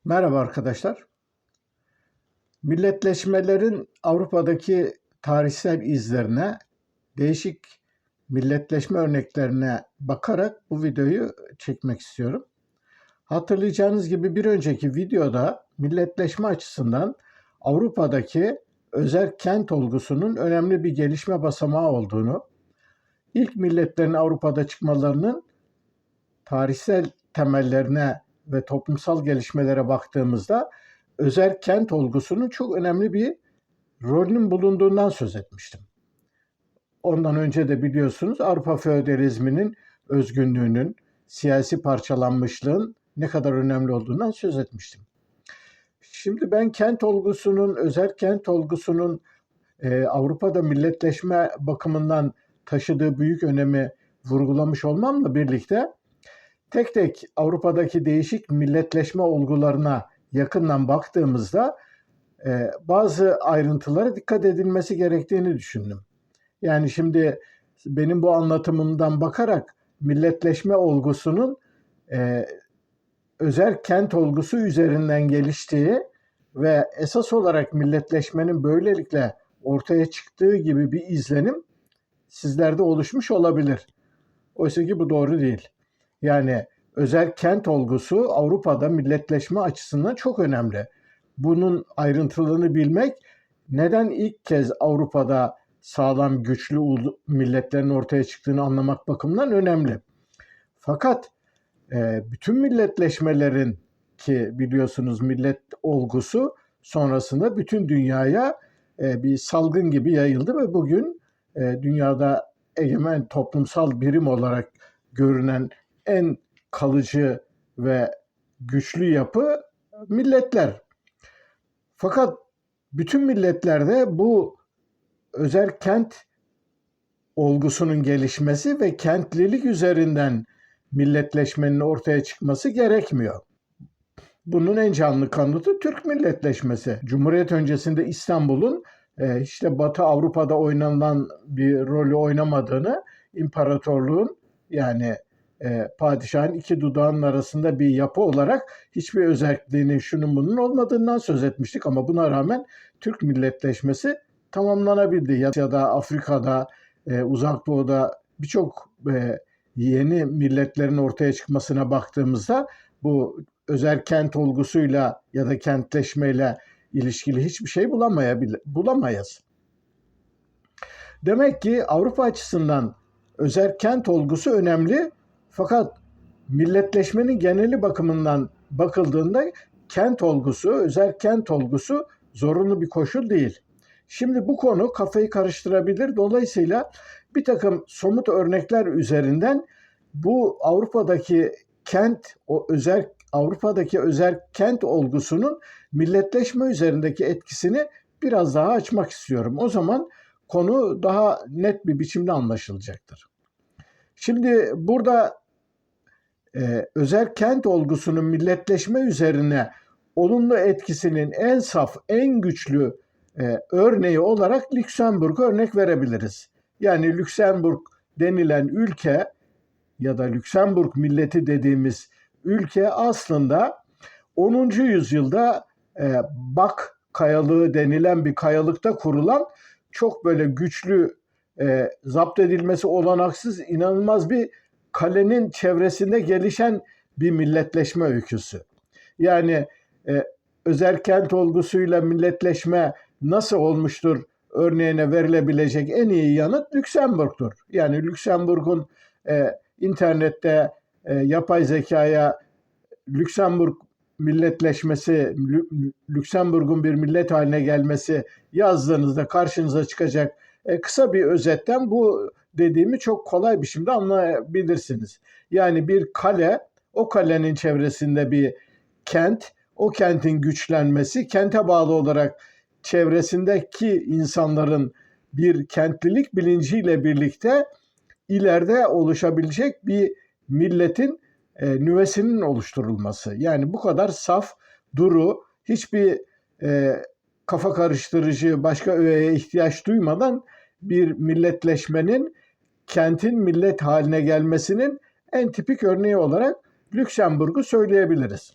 Merhaba arkadaşlar. Milletleşmelerin Avrupa'daki tarihsel izlerine, değişik milletleşme örneklerine bakarak bu videoyu çekmek istiyorum. Hatırlayacağınız gibi bir önceki videoda milletleşme açısından Avrupa'daki özerk kent olgusunun önemli bir gelişme basamağı olduğunu, ilk milletlerin Avrupa'da çıkmalarının tarihsel temellerine ve toplumsal gelişmelere baktığımızda özerk kent olgusunun çok önemli bir rolünün bulunduğundan söz etmiştim. Ondan önce de biliyorsunuz Avrupa feodalizminin özgünlüğünün, siyasi parçalanmışlığın ne kadar önemli olduğundan söz etmiştim. Şimdi ben kent olgusunun, özerk kent olgusunun Avrupa'da milletleşme bakımından taşıdığı büyük önemi vurgulamış olmamla birlikte tek tek Avrupa'daki değişik milletleşme olgularına yakından baktığımızda bazı ayrıntılara dikkat edilmesi gerektiğini düşündüm. Yani şimdi benim bu anlatımımdan bakarak milletleşme olgusunun özerk kent olgusu üzerinden geliştiği ve esas olarak milletleşmenin böylelikle ortaya çıktığı gibi bir izlenim sizlerde oluşmuş olabilir. Oysa ki bu doğru değil. Yani özerk kent olgusu Avrupa'da milletleşme açısından çok önemli. Bunun ayrıntılarını bilmek neden ilk kez Avrupa'da sağlam, güçlü milletlerin ortaya çıktığını anlamak bakımından önemli. Fakat bütün milletleşmelerin ki biliyorsunuz millet olgusu sonrasında bütün dünyaya bir salgın gibi yayıldı ve bugün dünyada egemen toplumsal birim olarak görünen en kalıcı ve güçlü yapı milletler. Fakat bütün milletlerde bu özerk kent olgusunun gelişmesi ve kentlilik üzerinden milletleşmenin ortaya çıkması gerekmiyor. Bunun en canlı kanıtı Türk milletleşmesi. Cumhuriyet öncesinde İstanbul'un işte Batı Avrupa'da oynanılan bir rolü oynamadığını, imparatorluğun yani padişahın iki dudağının arasında bir yapı olarak hiçbir özelliğinin şunun bunun olmadığından söz etmiştik. Ama buna rağmen Türk milletleşmesi tamamlanabildi. Ya da Afrika'da, Uzak Doğu'da birçok yeni milletlerin ortaya çıkmasına baktığımızda bu özerk kent olgusuyla ya da kentleşmeyle ilişkili hiçbir şey bulamayız. Demek ki Avrupa açısından özerk kent olgusu önemli, fakat milletleşmenin geneli bakımından bakıldığında kent olgusu, özerk kent olgusu zorunlu bir koşul değil. Şimdi bu konu kafayı karıştırabilir. Dolayısıyla bir takım somut örnekler üzerinden bu Avrupa'daki özerk kent olgusunun milletleşme üzerindeki etkisini biraz daha açmak istiyorum. O zaman konu daha net bir biçimde anlaşılacaktır. Şimdi burada özerk kent olgusunun milletleşme üzerine olumlu etkisinin en saf, en güçlü örneği olarak Lüksemburg'a örnek verebiliriz. Yani Lüksemburg denilen ülke ya da Lüksemburg milleti dediğimiz ülke aslında 10. yüzyılda Bak kayalığı denilen bir kayalıkta kurulan çok böyle güçlü, zapt edilmesi olanaksız inanılmaz bir kalenin çevresinde gelişen bir milletleşme öyküsü. Yani özerk kent olgusuyla milletleşme nasıl olmuştur örneğine verilebilecek en iyi yanıt Lüksemburg'tur. Yani Lüksemburg'un internette yapay zekaya Lüksemburg milletleşmesi, Lüksemburg'un bir millet haline gelmesi yazdığınızda karşınıza çıkacak kısa bir özetten bu dediğimi çok kolay bir şekilde anlayabilirsiniz. Yani bir kale, o kalenin çevresinde bir kent, o kentin güçlenmesi, kente bağlı olarak çevresindeki insanların bir kentlilik bilinciyle birlikte ileride oluşabilecek bir milletin nüvesinin oluşturulması. Yani bu kadar saf, duru, hiçbir kafa karıştırıcı başka öğeye ihtiyaç duymadan bir milletleşmenin kentin millet haline gelmesinin en tipik örneği olarak Lüksemburg'u söyleyebiliriz.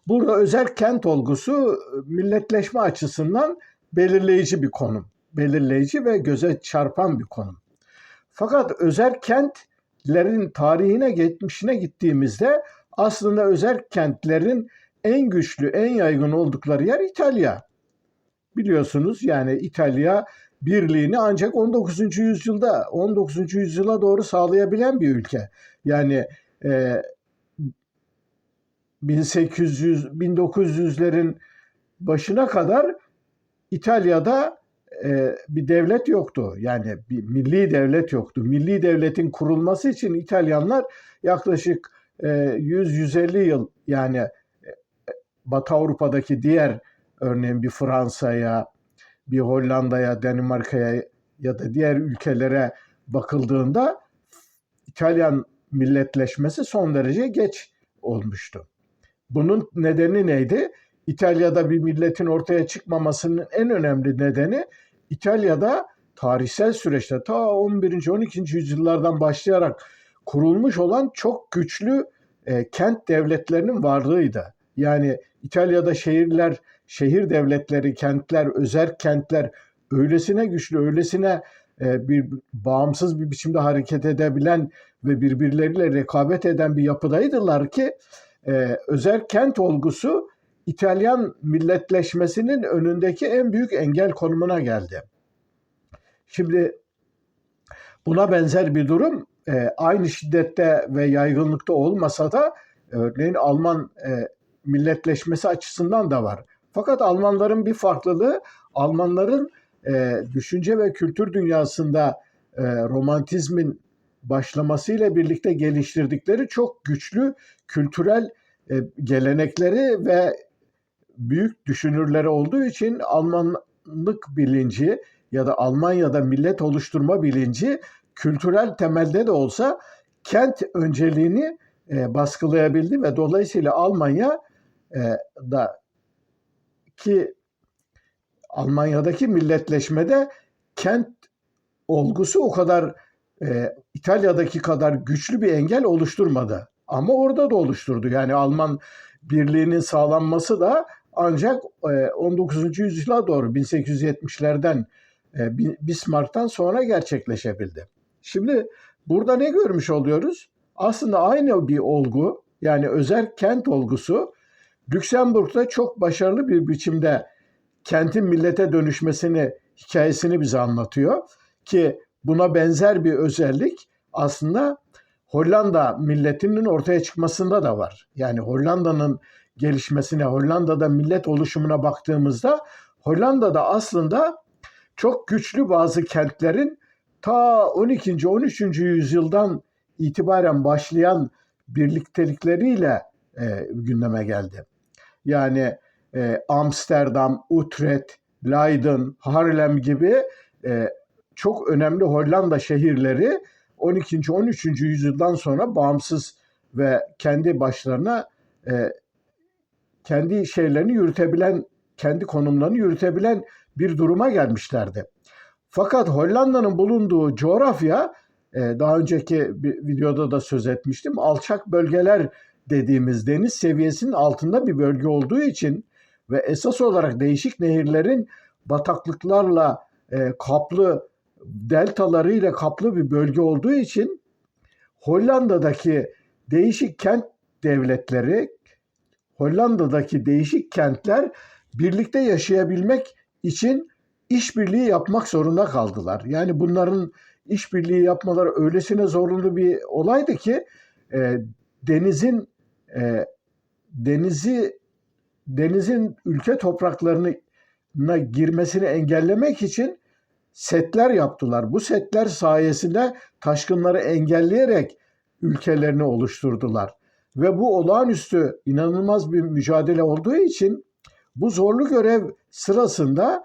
Burada özel kent olgusu milletleşme açısından belirleyici bir konum. Belirleyici ve göze çarpan bir konum. Fakat özel kentlerin tarihine, geçmişine gittiğimizde aslında özel kentlerin en güçlü, en yaygın oldukları yer İtalya. Biliyorsunuz yani İtalya birliğini ancak 19. yüzyılda, 19. yüzyıla doğru sağlayabilen bir ülke. Yani 1900'lerin başına kadar İtalya'da bir devlet yoktu. Yani bir milli devlet yoktu. Milli devletin kurulması için İtalyanlar yaklaşık 100-150 yıl, yani Batı Avrupa'daki diğer, örneğin bir Fransa'ya, bir Hollanda'ya, Danimarka'ya ya da diğer ülkelere bakıldığında İtalyan milletleşmesi son derece geç olmuştu. Bunun nedeni neydi? İtalya'da bir milletin ortaya çıkmamasının en önemli nedeni İtalya'da tarihsel süreçte ta 11. 12. yüzyıllardan başlayarak kurulmuş olan çok güçlü kent devletlerinin varlığıydı. Yani İtalya'da şehirler, şehir devletleri, kentler, özerk kentler öylesine güçlü, öylesine bir bağımsız bir biçimde hareket edebilen ve birbirleriyle rekabet eden bir yapıdaydılar ki özel kent olgusu İtalyan milletleşmesinin önündeki en büyük engel konumuna geldi. Şimdi buna benzer bir durum aynı şiddette ve yaygınlıkta olmasa da örneğin Alman milletleşmesi açısından da var. Fakat Almanların bir farklılığı, Almanların düşünce ve kültür dünyasında romantizmin başlamasıyla birlikte geliştirdikleri çok güçlü kültürel gelenekleri ve büyük düşünürleri olduğu için Almanlık bilinci ya da Almanya'da millet oluşturma bilinci kültürel temelde de olsa kent önceliğini baskılayabildi ve dolayısıyla Almanya'daki milletleşmede kent olgusu o kadar İtalya'daki kadar güçlü bir engel oluşturmadı. Ama orada da oluşturdu. Yani Alman birliğinin sağlanması da ancak 19. yüzyıla doğru 1870'lerden Bismarck'tan sonra gerçekleşebildi. Şimdi burada ne görmüş oluyoruz? Aslında aynı bir olgu, yani özel kent olgusu Lüksemburg'da çok başarılı bir biçimde kentin millete dönüşmesini, hikayesini bize anlatıyor ki buna benzer bir özellik aslında Hollanda milletinin ortaya çıkmasında da var. Yani Hollanda'nın gelişmesine, Hollanda'da millet oluşumuna baktığımızda Hollanda'da aslında çok güçlü bazı kentlerin ta 12. 13. yüzyıldan itibaren başlayan birliktelikleriyle gündeme geldi. Yani Amsterdam, Utrecht, Leiden, Haarlem gibi çok önemli Hollanda şehirleri 12. 13. yüzyıldan sonra bağımsız ve kendi başlarına kendi şeylerini yürütebilen, kendi konumlarını yürütebilen bir duruma gelmişlerdi. Fakat Hollanda'nın bulunduğu coğrafya, daha önceki bir videoda da söz etmiştim, alçak bölgeler dediğimiz deniz seviyesinin altında bir bölge olduğu için ve esas olarak değişik nehirlerin bataklıklarla kaplı, deltalarıyla kaplı bir bölge olduğu için Hollanda'daki değişik kent devletleri, Hollanda'daki değişik kentler birlikte yaşayabilmek için işbirliği yapmak zorunda kaldılar. Yani bunların işbirliği yapmaları öylesine zorunlu bir olaydı ki denizin ülke topraklarına girmesini engellemek için setler yaptılar. Bu setler sayesinde taşkınları engelleyerek ülkelerini oluşturdular. Ve bu olağanüstü, inanılmaz bir mücadele olduğu için bu zorlu görev sırasında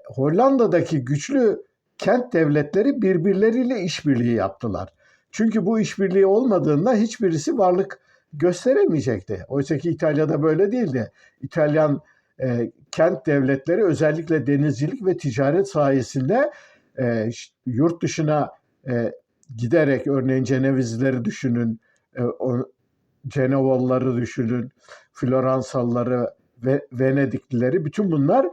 Hollanda'daki güçlü kent devletleri birbirleriyle işbirliği yaptılar. Çünkü bu işbirliği olmadığında hiçbirisi varlık gösteremeyecekti. Oysa ki İtalya'da böyle değildi. İtalyan kent devletleri özellikle denizcilik ve ticaret sayesinde yurt dışına giderek, örneğin Cenevizlileri düşünün, Cenevizlileri düşünün, Floransalıları ve Venediklileri, bütün bunlar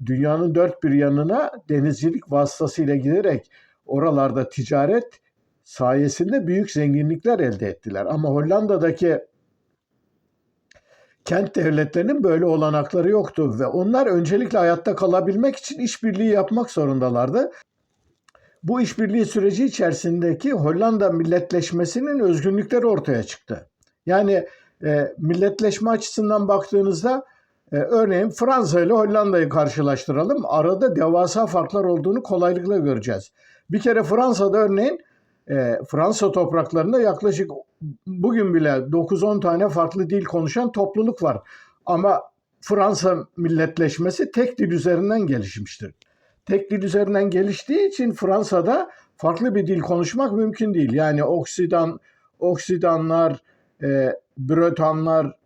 dünyanın dört bir yanına denizcilik vasıtasıyla giderek oralarda ticaret sayesinde büyük zenginlikler elde ettiler. Ama Hollanda'daki kent devletlerinin böyle olanakları yoktu ve onlar öncelikle hayatta kalabilmek için işbirliği yapmak zorundalardı. Bu işbirliği süreci içerisindeki Hollanda milletleşmesinin özgünlükleri ortaya çıktı. Yani milletleşme açısından baktığınızda örneğin Fransa ile Hollanda'yı karşılaştıralım. Arada devasa farklar olduğunu kolaylıkla göreceğiz. Bir kere Fransa'da örneğin Fransa topraklarında yaklaşık bugün bile 9-10 tane farklı dil konuşan topluluk var. Ama Fransa milletleşmesi tek dil üzerinden gelişmiştir. Tek dil üzerinden geliştiği için Fransa'da farklı bir dil konuşmak mümkün değil. Yani Oksidanlar, Bretonlar,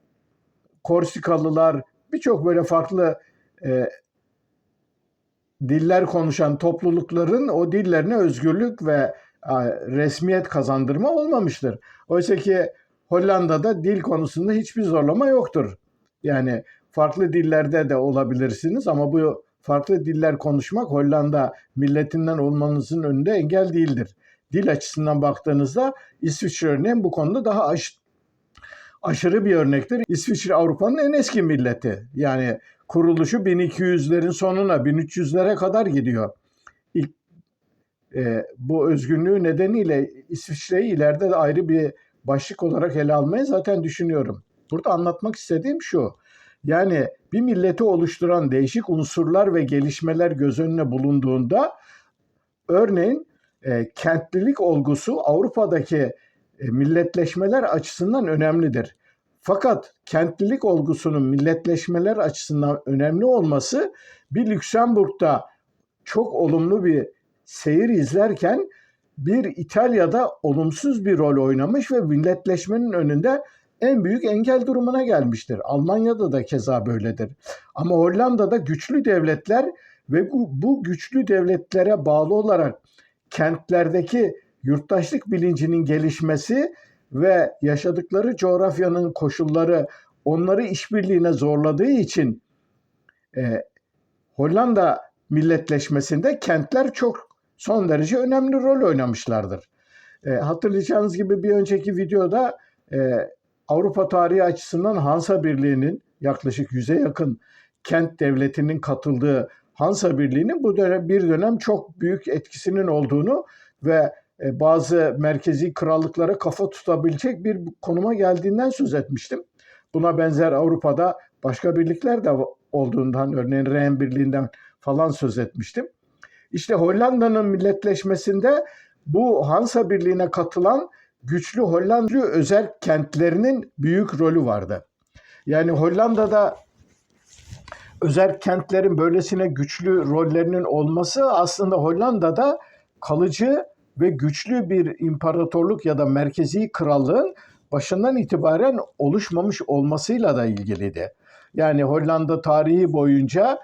Korsikalılar, birçok böyle farklı diller konuşan toplulukların o dillerine özgürlük ve resmiyet kazandırma olmamıştır. Oysa ki Hollanda'da dil konusunda hiçbir zorlama yoktur. Yani farklı dillerde de olabilirsiniz ama bu farklı diller konuşmak Hollanda milletinden olmanızın önünde engel değildir. Dil açısından baktığınızda İsviçre örneğin bu konuda daha aşırı bir örnektir. İsviçre Avrupa'nın en eski milleti. Yani kuruluşu 1200'lerin sonuna, 1300'lere kadar gidiyor. Bu özgünlüğü nedeniyle İsviçre'yi ileride de ayrı bir başlık olarak ele almayı zaten düşünüyorum. Burada anlatmak istediğim şu. Yani bir milleti oluşturan değişik unsurlar ve gelişmeler göz önüne bulunduğunda örneğin kentlilik olgusu Avrupa'daki milletleşmeler açısından önemlidir. Fakat kentlilik olgusunun milletleşmeler açısından önemli olması bir Lüksemburg'da çok olumlu bir seyir izlerken bir İtalya'da olumsuz bir rol oynamış ve milletleşmenin önünde en büyük engel durumuna gelmiştir. Almanya'da da keza böyledir. Ama Hollanda'da güçlü devletler ve bu güçlü devletlere bağlı olarak kentlerdeki yurttaşlık bilincinin gelişmesi ve yaşadıkları coğrafyanın koşulları onları işbirliğine zorladığı için Hollanda milletleşmesinde kentler çok son derece önemli rol oynamışlardır. Hatırlayacağınız gibi bir önceki videoda Avrupa tarihi açısından Hansa Birliği'nin yaklaşık 100'e yakın kent devletinin katıldığı Hansa Birliği'nin bu dönem bir dönem çok büyük etkisinin olduğunu ve bazı merkezi krallıklara kafa tutabilecek bir konuma geldiğinden söz etmiştim. Buna benzer Avrupa'da başka birlikler de olduğundan, örneğin Ren Birliği'nden falan söz etmiştim. İşte Hollanda'nın milletleşmesinde bu Hansa Birliği'ne katılan güçlü Hollanda özel kentlerinin büyük rolü vardı. Yani Hollanda'da özel kentlerin böylesine güçlü rollerinin olması aslında Hollanda'da kalıcı ve güçlü bir imparatorluk ya da merkezi krallığın başından itibaren oluşmamış olmasıyla da ilgiliydi. Yani Hollanda tarihi boyunca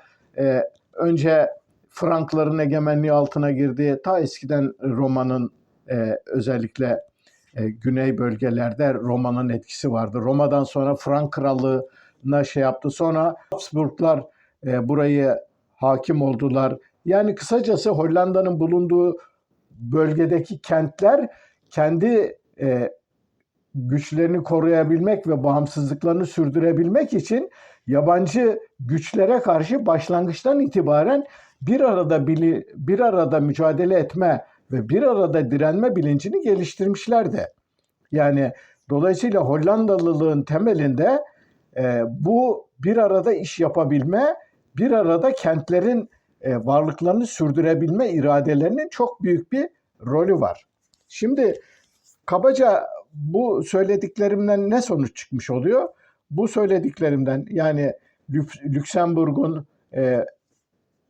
önce Frankların egemenliği altına girdi. Ta eskiden Roma'nın özellikle güney bölgelerde Roma'nın etkisi vardı. Roma'dan sonra Frank Krallığı'na yaptı. Sonra Habsburglar burayı hakim oldular. Yani kısacası Hollanda'nın bulunduğu bölgedeki kentler kendi güçlerini koruyabilmek ve bağımsızlıklarını sürdürebilmek için yabancı güçlere karşı başlangıçtan itibaren bir arada mücadele etme ve bir arada direnme bilincini geliştirmişlerdi. Yani dolayısıyla Hollandalılığın temelinde bu bir arada iş yapabilme, bir arada kentlerin varlıklarını sürdürebilme iradelerinin çok büyük bir rolü var. Şimdi kabaca bu söylediklerimden ne sonuç çıkmış oluyor? Bu söylediklerimden yani Lüksemburg'un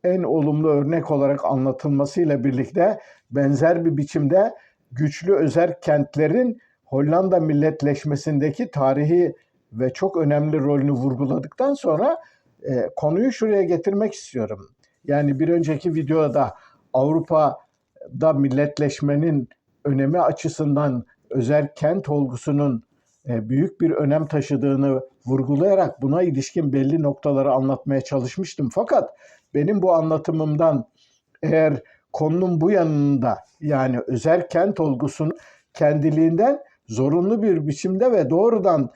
en olumlu örnek olarak anlatılmasıyla birlikte benzer bir biçimde güçlü özerk kentlerin Hollanda milletleşmesindeki tarihi ve çok önemli rolünü vurguladıktan sonra konuyu şuraya getirmek istiyorum. Yani bir önceki videoda Avrupa'da milletleşmenin önemi açısından özerk kent olgusunun büyük bir önem taşıdığını vurgulayarak buna ilişkin belli noktaları anlatmaya çalışmıştım. Fakat benim bu anlatımımdan eğer konunun bu yanında yani özerkent olgusunun kendiliğinden zorunlu bir biçimde ve doğrudan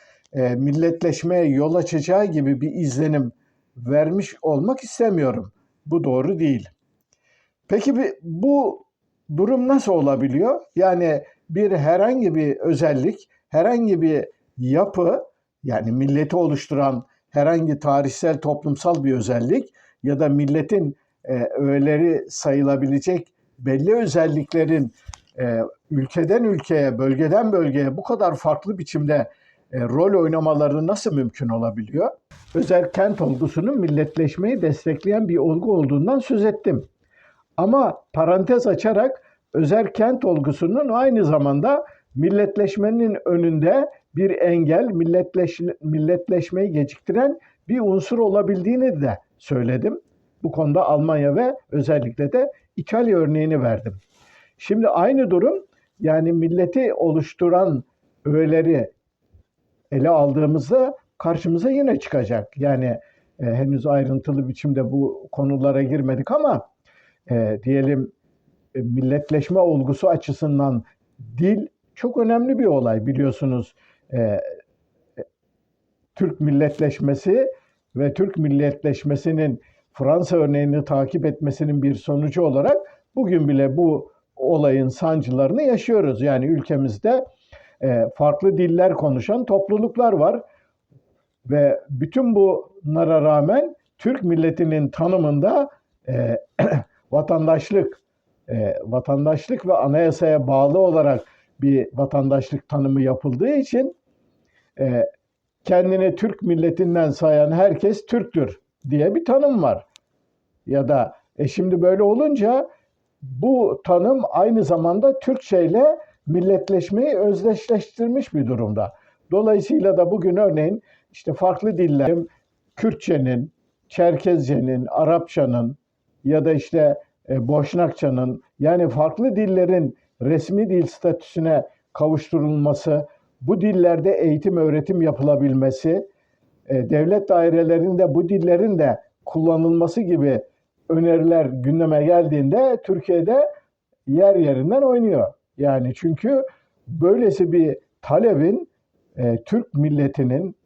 milletleşmeye yol açacağı gibi bir izlenim vermiş olmak istemiyorum. Bu doğru değil. Peki bu durum nasıl olabiliyor? Yani herhangi bir özellik, herhangi bir yapı, yani milleti oluşturan herhangi tarihsel, toplumsal bir özellik ya da milletin öğeleri sayılabilecek belli özelliklerin ülkeden ülkeye, bölgeden bölgeye bu kadar farklı biçimde rol oynamaları nasıl mümkün olabiliyor? Özerkent olgusunun milletleşmeyi destekleyen bir olgu olduğundan söz ettim. Ama parantez açarak özerkent olgusunun aynı zamanda milletleşmenin önünde bir engel, milletleşmeyi geciktiren bir unsur olabildiğini de söyledim. Bu konuda Almanya ve özellikle de İtalya örneğini verdim. Şimdi aynı durum yani milleti oluşturan öğeleri ele aldığımızda karşımıza yine çıkacak. Yani henüz ayrıntılı biçimde bu konulara girmedik ama diyelim milletleşme olgusu açısından dil çok önemli bir olay biliyorsunuz. Türk milletleşmesi ve Türk milletleşmesinin Fransa örneğini takip etmesinin bir sonucu olarak bugün bile bu olayın sancılarını yaşıyoruz. Yani ülkemizde farklı diller konuşan topluluklar var ve bütün bunlara rağmen Türk milletinin tanımında vatandaşlık ve anayasaya bağlı olarak bir vatandaşlık tanımı yapıldığı için kendini Türk milletinden sayan herkes Türktür diye bir tanım var. Ya da şimdi böyle olunca bu tanım aynı zamanda Türkçe ile milletleşmeyi özdeşleştirmiş bir durumda. Dolayısıyla da bugün örneğin işte farklı diller, Kürtçenin, Çerkezcenin, Arapçanın ya da işte Boşnakçanın yani farklı dillerin resmi dil statüsüne kavuşturulması, bu dillerde eğitim öğretim yapılabilmesi, devlet dairelerinde bu dillerin de kullanılması gibi öneriler gündeme geldiğinde Türkiye'de yer yerinden oynuyor. Yani çünkü böylesi bir talebin Türk milletinin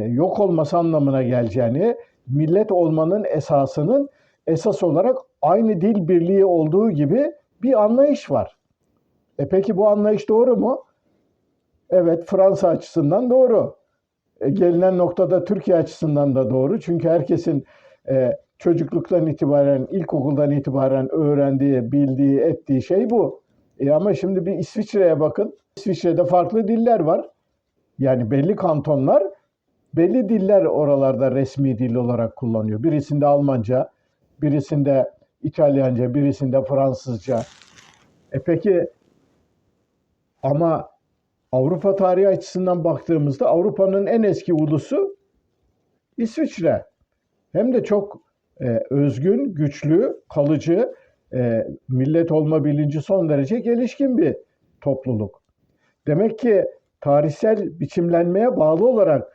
yok olması anlamına geleceğini, millet olmanın esasının esas olarak aynı dil birliği olduğu gibi bir anlayış var. Peki bu anlayış doğru mu? Evet, Fransa açısından doğru. Gelinen noktada Türkiye açısından da doğru. Çünkü herkesin çocukluktan itibaren, ilkokuldan itibaren öğrendiği, bildiği, ettiği şey bu. Ama şimdi bir İsviçre'ye bakın. İsviçre'de farklı diller var. Yani belli kantonlar, belli diller oralarda resmi dil olarak kullanıyor. Birisinde Almanca, birisinde İtalyanca, birisinde Fransızca. Peki ama Avrupa tarihi açısından baktığımızda Avrupa'nın en eski ulusu İsviçre. Hem de çok özgün, güçlü, kalıcı, millet olma bilinci son derece gelişkin bir topluluk. Demek ki tarihsel biçimlenmeye bağlı olarak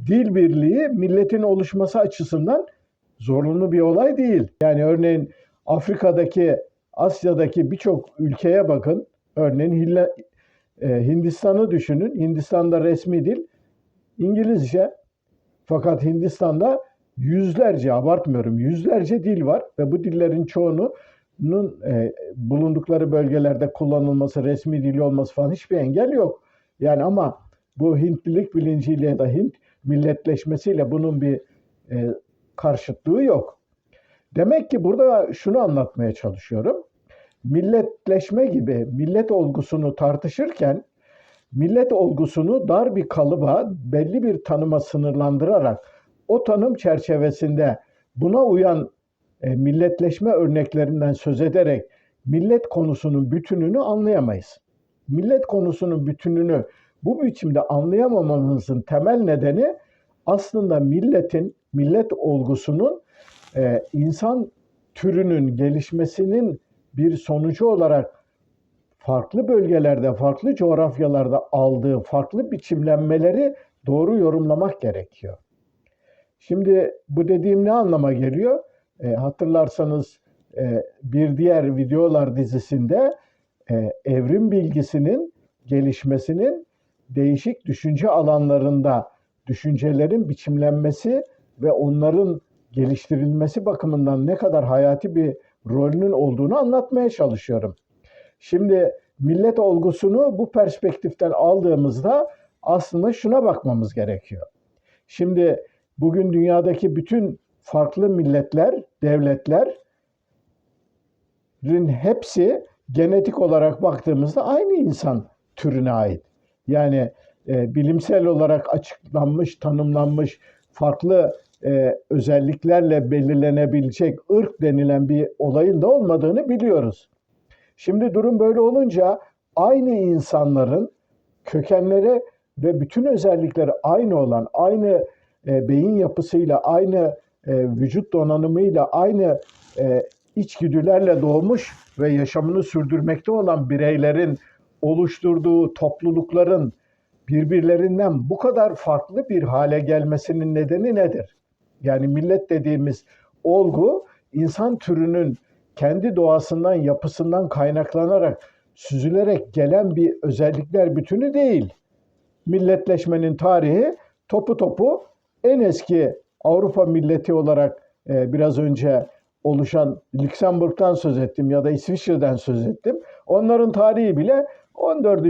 dil birliği milletin oluşması açısından zorunlu bir olay değil. Yani örneğin Afrika'daki, Asya'daki birçok ülkeye bakın. Örneğin Hindistan'ı düşünün. Hindistan'da resmi dil İngilizce. Fakat Hindistan'da yüzlerce, abartmıyorum, yüzlerce dil var ve bu dillerin çoğunun bulundukları bölgelerde kullanılması, resmi dil olması falan hiçbir engel yok. Yani ama bu Hintlilik bilinciyle ya da Hint milletleşmesiyle bunun bir karşıtlığı yok. Demek ki burada şunu anlatmaya çalışıyorum. Milletleşme gibi millet olgusunu tartışırken millet olgusunu dar bir kalıba, belli bir tanıma sınırlandırarak o tanım çerçevesinde buna uyan milletleşme örneklerinden söz ederek millet konusunun bütününü anlayamayız. Millet konusunun bütününü bu biçimde anlayamamamızın temel nedeni aslında millet olgusunun insan türünün gelişmesinin bir sonucu olarak farklı bölgelerde, farklı coğrafyalarda aldığı farklı biçimlenmeleri doğru yorumlamak gerekiyor. Şimdi bu dediğim ne anlama geliyor? Hatırlarsanız bir diğer videolar dizisinde evrim bilgisinin gelişmesinin değişik düşünce alanlarında düşüncelerin biçimlenmesi ve onların geliştirilmesi bakımından ne kadar hayati bir rolünün olduğunu anlatmaya çalışıyorum. Şimdi millet olgusunu bu perspektiften aldığımızda aslında şuna bakmamız gerekiyor. Şimdi bugün dünyadaki bütün farklı milletler, devletlerin hepsi genetik olarak baktığımızda aynı insan türüne ait. Yani bilimsel olarak açıklanmış, tanımlanmış farklı özelliklerle belirlenebilecek ırk denilen bir olayın da olmadığını biliyoruz. Şimdi durum böyle olunca aynı insanların kökenleri ve bütün özellikleri aynı olan, aynı beyin yapısıyla, aynı vücut donanımıyla, aynı içgüdülerle doğmuş ve yaşamını sürdürmekte olan bireylerin oluşturduğu toplulukların birbirlerinden bu kadar farklı bir hale gelmesinin nedeni nedir? Yani millet dediğimiz olgu insan türünün kendi doğasından, yapısından kaynaklanarak, süzülerek gelen bir özellikler bütünü değil. Milletleşmenin tarihi topu en eski Avrupa milleti olarak biraz önce oluşan Lüksemburg'dan söz ettim ya da İsviçre'den söz ettim. Onların tarihi bile 14.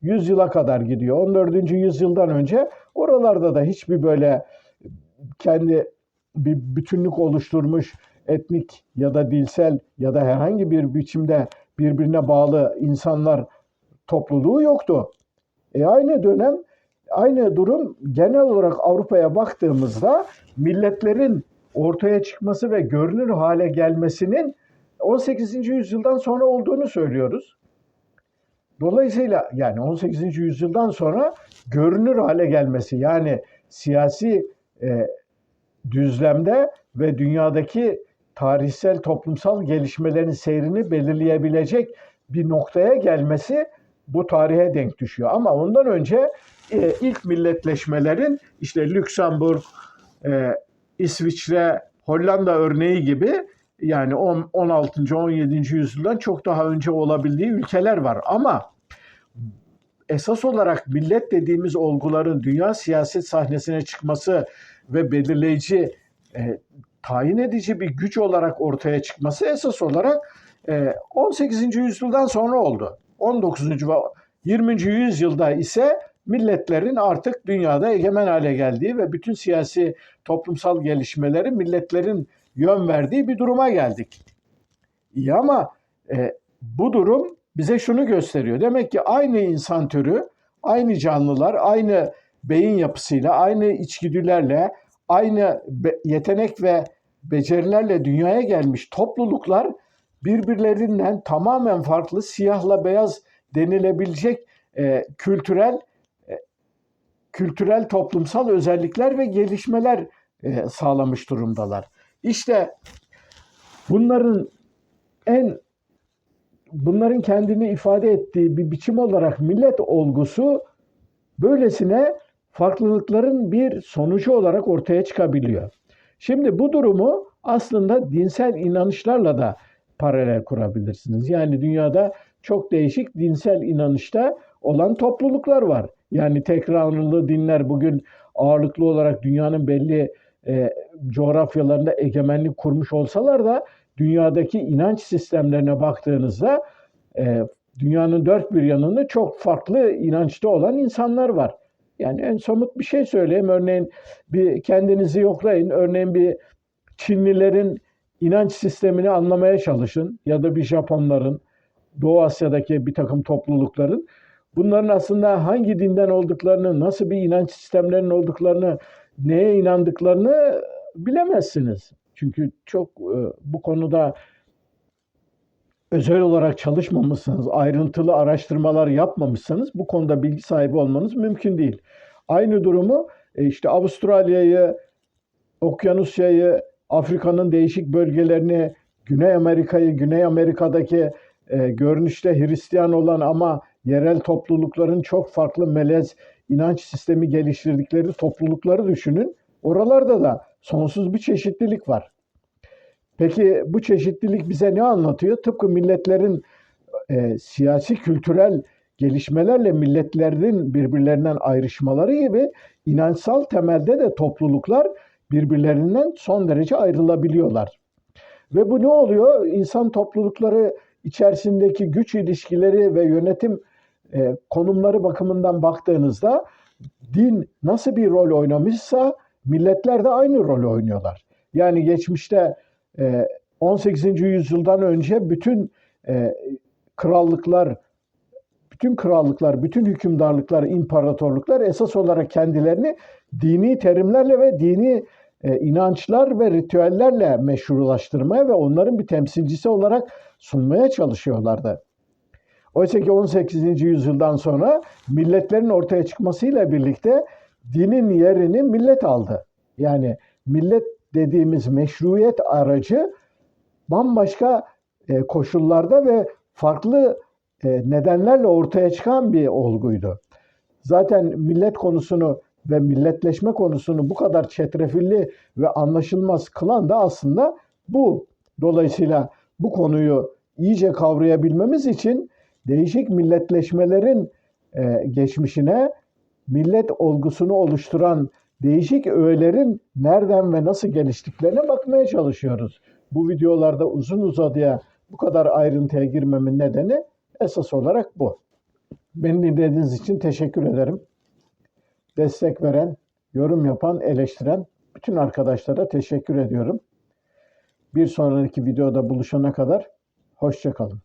yüzyıla kadar gidiyor. 14. yüzyıldan önce oralarda da hiçbir böyle kendi bir bütünlük oluşturmuş etnik ya da dilsel ya da herhangi bir biçimde birbirine bağlı insanlar topluluğu yoktu. Aynı durum genel olarak Avrupa'ya baktığımızda milletlerin ortaya çıkması ve görünür hale gelmesinin 18. yüzyıldan sonra olduğunu söylüyoruz. Dolayısıyla yani 18. yüzyıldan sonra görünür hale gelmesi, yani siyasi düzlemde ve dünyadaki tarihsel toplumsal gelişmelerin seyrini belirleyebilecek bir noktaya gelmesi bu tarihe denk düşüyor. Ama ondan önce ilk milletleşmelerin işte Lüksemburg, İsviçre, Hollanda örneği gibi yani 16. 17. yüzyıldan çok daha önce olabildiği ülkeler var. Ama esas olarak millet dediğimiz olguların dünya siyaset sahnesine çıkması ve belirleyici, tayin edici bir güç olarak ortaya çıkması esas olarak 18. yüzyıldan sonra oldu. 19. ve 20. yüzyılda ise milletlerin artık dünyada egemen hale geldiği ve bütün siyasi toplumsal gelişmeleri milletlerin yön verdiği bir duruma geldik. İyi ama bu durum bize şunu gösteriyor. Demek ki aynı insan türü, aynı canlılar, aynı beyin yapısıyla, aynı içgüdülerle, aynı yetenek ve becerilerle dünyaya gelmiş topluluklar birbirlerinden tamamen farklı, siyahla beyaz denilebilecek kültürel toplumsal özellikler ve gelişmeler sağlamış durumdalar. İşte bunların kendini ifade ettiği bir biçim olarak millet olgusu böylesine farklılıkların bir sonucu olarak ortaya çıkabiliyor. Şimdi bu durumu aslında dinsel inanışlarla da paralel kurabilirsiniz. Yani dünyada çok değişik dinsel inanışta olan topluluklar var. Yani tek tanrılı dinler bugün ağırlıklı olarak dünyanın belli coğrafyalarında egemenlik kurmuş olsalar da dünyadaki inanç sistemlerine baktığınızda dünyanın dört bir yanında çok farklı inançta olan insanlar var. Yani en somut bir şey söyleyeyim. Örneğin bir kendinizi yoklayın. Örneğin bir Çinlilerin inanç sistemini anlamaya çalışın ya da bir Japonların, Doğu Asya'daki bir takım toplulukların bunların aslında hangi dinden olduklarını, nasıl bir inanç sistemlerinin olduklarını, neye inandıklarını bilemezsiniz. Çünkü çok bu konuda özel olarak çalışmamışsanız, ayrıntılı araştırmalar yapmamışsanız bu konuda bilgi sahibi olmanız mümkün değil. Aynı durumu işte Avustralya'yı, Okyanusya'yı, Afrika'nın değişik bölgelerini, Güney Amerika'yı, Güney Amerika'daki görünüşte Hristiyan olan ama yerel toplulukların çok farklı melez inanç sistemi geliştirdikleri toplulukları düşünün. Oralarda da sonsuz bir çeşitlilik var. Peki bu çeşitlilik bize ne anlatıyor? Tıpkı milletlerin siyasi kültürel gelişmelerle milletlerin birbirlerinden ayrışmaları gibi inançsal temelde de topluluklar birbirlerinden son derece ayrılabiliyorlar. Ve bu ne oluyor? İnsan toplulukları içerisindeki güç ilişkileri ve yönetim konumları bakımından baktığınızda din nasıl bir rol oynamışsa milletler de aynı rol oynuyorlar. Yani geçmişte 18. yüzyıldan önce bütün krallıklar, bütün hükümdarlıklar, imparatorluklar esas olarak kendilerini dini terimlerle ve dini inançlar ve ritüellerle meşrulaştırmaya ve onların bir temsilcisi olarak sunmaya çalışıyorlardı. Oysa ki 18. yüzyıldan sonra milletlerin ortaya çıkmasıyla birlikte dinin yerini millet aldı. Yani millet dediğimiz meşruiyet aracı bambaşka koşullarda ve farklı nedenlerle ortaya çıkan bir olguydu. Zaten millet konusunu ve milletleşme konusunu bu kadar çetrefilli ve anlaşılmaz kılan da aslında bu. Dolayısıyla bu konuyu iyice kavrayabilmemiz için değişik milletleşmelerin geçmişine, millet olgusunu oluşturan değişik öğelerin nereden ve nasıl geliştiklerine bakmaya çalışıyoruz. Bu videolarda uzun uzadıya bu kadar ayrıntıya girmemin nedeni esas olarak bu. Beni dinlediğiniz için teşekkür ederim. Destek veren, yorum yapan, eleştiren bütün arkadaşlara teşekkür ediyorum. Bir sonraki videoda buluşana kadar hoşça kalın.